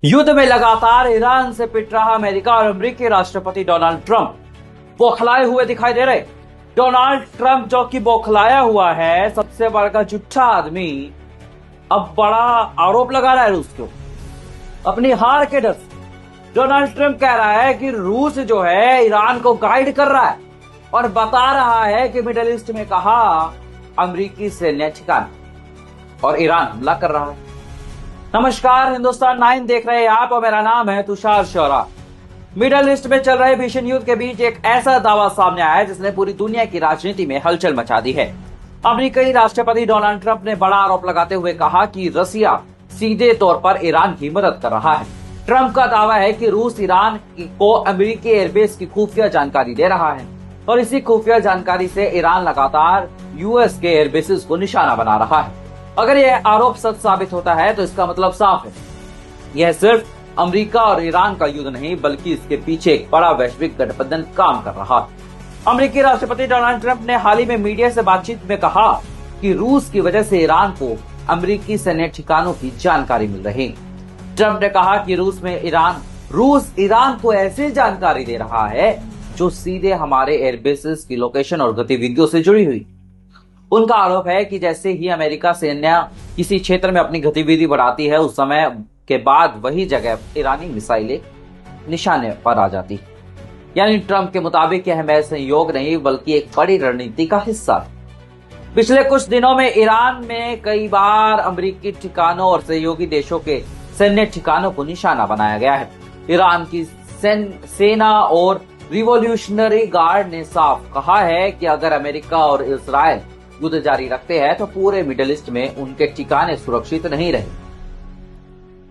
युद्ध में लगातार ईरान से पिट रहा अमेरिका और अमेरिकी राष्ट्रपति डोनाल्ड ट्रंप बौखलाए हुए दिखाई दे रहे। डोनाल्ड ट्रंप जो कि बौखलाया हुआ है, सबसे बड़ा झूठा आदमी, अब बड़ा आरोप लगा रहा है रूस को अपनी हार के डर से। डोनाल्ड ट्रंप कह रहा है कि रूस जो है ईरान को गाइड कर रहा है और बता रहा है कि मिडिल ईस्ट में कहा अमेरिकी सैन्य ठिकाना और ईरान हमला कर रहा है। नमस्कार, हिंदुस्तान 9 देख रहे हैं आप और मेरा नाम है तुषार शौरा। मिडिल ईस्ट में चल रहे भीषण युद्ध के बीच एक ऐसा दावा सामने आया है जिसने पूरी दुनिया की राजनीति में हलचल मचा दी है। अमेरिकी राष्ट्रपति डोनाल्ड ट्रंप ने बड़ा आरोप लगाते हुए कहा कि रसिया सीधे तौर पर ईरान की मदद कर रहा है। ट्रंप का दावा है कि रूस ईरान को अमेरिकी एयरबेस की खुफिया जानकारी दे रहा है और इसी खुफिया जानकारी से ईरान लगातार यूएस के एयरबेसेस को निशाना बना रहा है। अगर यह आरोप सच साबित होता है तो इसका मतलब साफ है, यह सिर्फ अमेरिका और ईरान का युद्ध नहीं बल्कि इसके पीछे एक बड़ा वैश्विक गठबंधन काम कर रहा है। अमेरिकी राष्ट्रपति डोनाल्ड ट्रंप ने हाल ही में मीडिया से बातचीत में कहा कि रूस की वजह से ईरान को अमेरिकी सैन्य ठिकानों की जानकारी मिल रही। ट्रंप ने कहा कि रूस ईरान को ऐसी जानकारी दे रहा है जो सीधे हमारे एयरबेसेस की लोकेशन और गतिविधियों से जुड़ी हुई। उनका आरोप है कि जैसे ही अमेरिका सैन्य किसी क्षेत्र में अपनी गतिविधि बढ़ाती है, उस समय के बाद वही जगह ईरानी मिसाइलें निशाने पर आ जाती। यानी ट्रंप के मुताबिक यह महज संयोग नहीं बल्कि एक बड़ी रणनीति का हिस्सा है। पिछले कुछ दिनों में ईरान में कई बार अमेरिकी ठिकानों और सहयोगी देशों के सैन्य ठिकानों को निशाना बनाया गया है। ईरान की सेना और रिवॉल्यूशनरी गार्ड ने साफ कहा है कि अगर अमेरिका और इजराइल युद्ध जारी रखते हैं तो पूरे मिडिल ईस्ट में उनके ठिकाने सुरक्षित नहीं रहे।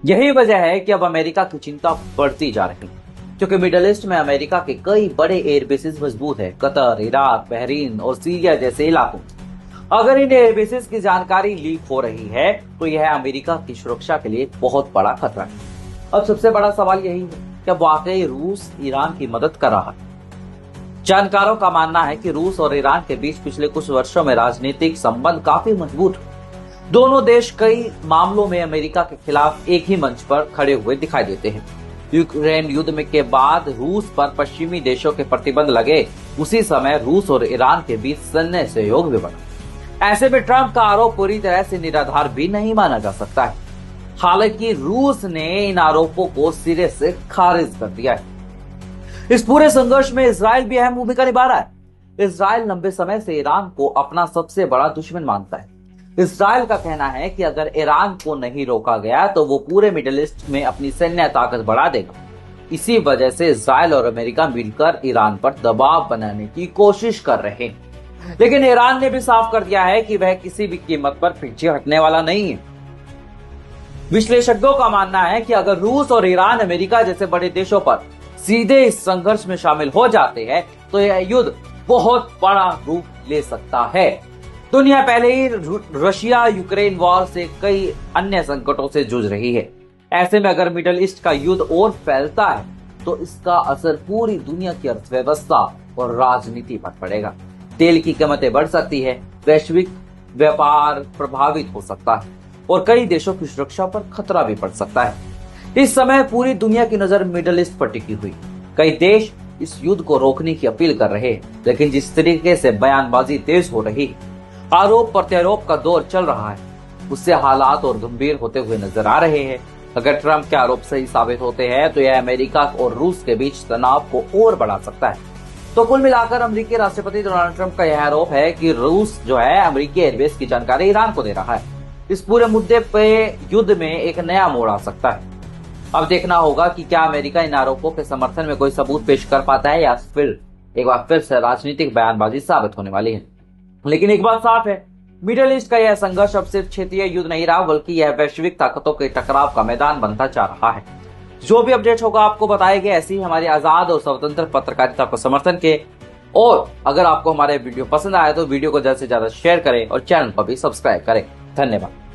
यही वजह है कि अब अमेरिका की चिंता बढ़ती जा रही है, क्योंकि मिडिल ईस्ट में अमेरिका के कई बड़े एयरबेसेस मजबूत है, कतर, इराक, बहरीन और सीरिया जैसे इलाकों। अगर इन एयरबेसेस की जानकारी लीक हो रही है तो यह अमेरिका की सुरक्षा के लिए बहुत बड़ा खतरा है। अब सबसे बड़ा सवाल यही है कि वाकई रूस ईरान की मदद कर रहा है। जानकारों का मानना है कि रूस और ईरान के बीच पिछले कुछ वर्षों में राजनीतिक संबंध काफी मजबूत हैं। दोनों देश कई मामलों में अमेरिका के खिलाफ एक ही मंच पर खड़े हुए दिखाई देते हैं। यूक्रेन युद्ध में के बाद रूस पर पश्चिमी देशों के प्रतिबंध लगे, उसी समय रूस और ईरान के बीच सैन्य सहयोग भी बढ़ा। ऐसे में ट्रंप का आरोप पूरी तरह से निराधार भी नहीं माना जा सकता है। हालांकि रूस ने इन आरोपों को सिरे से खारिज कर दिया है। इस पूरे संघर्ष में इजराइल भी अहम भूमिका निभा रहा है। इजराइल लंबे समय से ईरान को अपना सबसे बड़ा दुश्मन मानता है। इजराइल का कहना है कि अगर ईरान को नहीं रोका गया तो वो पूरे मिडिल ईस्ट में अपनी सैन्य ताकत बढ़ा देगा। इसी वजह से इजराइल और अमेरिका मिलकर ईरान पर दबाव बनाने की कोशिश कर रहे हैं। लेकिन ईरान ने भी साफ कर दिया है कि वह किसी भी कीमत पर पीछे हटने वाला नहीं है। विश्लेषकों का मानना है कि अगर रूस और ईरान अमेरिका जैसे बड़े देशों पर सीधे इस संघर्ष में शामिल हो जाते हैं तो यह युद्ध बहुत बड़ा रूप ले सकता है। दुनिया पहले ही रशिया यूक्रेन वॉर से कई अन्य संकटों से जूझ रही है। ऐसे में अगर मिडिल ईस्ट का युद्ध और फैलता है तो इसका असर पूरी दुनिया की अर्थव्यवस्था और राजनीति पर पड़ेगा। तेल की कीमतें बढ़ सकती है, वैश्विक व्यापार प्रभावित हो सकता है और कई देशों की सुरक्षा पर खतरा भी पड़ सकता है। इस समय पूरी दुनिया की नजर मिडिल ईस्ट पर टिकी हुई। कई देश इस युद्ध को रोकने की अपील कर रहे हैं, लेकिन जिस तरीके से बयानबाजी तेज हो रही, आरोप प्रत्यारोप का दौर चल रहा है, उससे हालात और गंभीर होते हुए नजर आ रहे हैं। अगर ट्रंप के आरोप सही साबित होते हैं तो यह अमेरिका और रूस के बीच तनाव को और बढ़ा सकता है। तो कुल मिलाकर अमेरिकी राष्ट्रपति डोनाल्ड ट्रंप का यह आरोप है कि रूस जो है अमेरिकी एयरबेस की जानकारी ईरान को दे रहा है। इस पूरे मुद्दे पे युद्ध में एक नया मोड़ आ सकता है। अब देखना होगा कि क्या अमेरिका इन आरोपों के समर्थन में कोई सबूत पेश कर पाता है या फिर एक बार फिर से राजनीतिक बयानबाजी साबित होने वाली है। लेकिन एक बात साफ है, मिडिल ईस्ट का यह संघर्ष अब सिर्फ क्षेत्रीय युद्ध नहीं रहा बल्कि यह वैश्विक ताकतों के टकराव का मैदान बनता जा रहा है। जो भी अपडेट होगा आपको बताएंगे। ऐसी ही हमारी आजाद और स्वतंत्र पत्रकारिता को समर्थन के और अगर आपको हमारे वीडियो पसंद आए तो वीडियो को ज्यादा से ज्यादा शेयर करें और चैनल को भी सब्सक्राइब करें। धन्यवाद।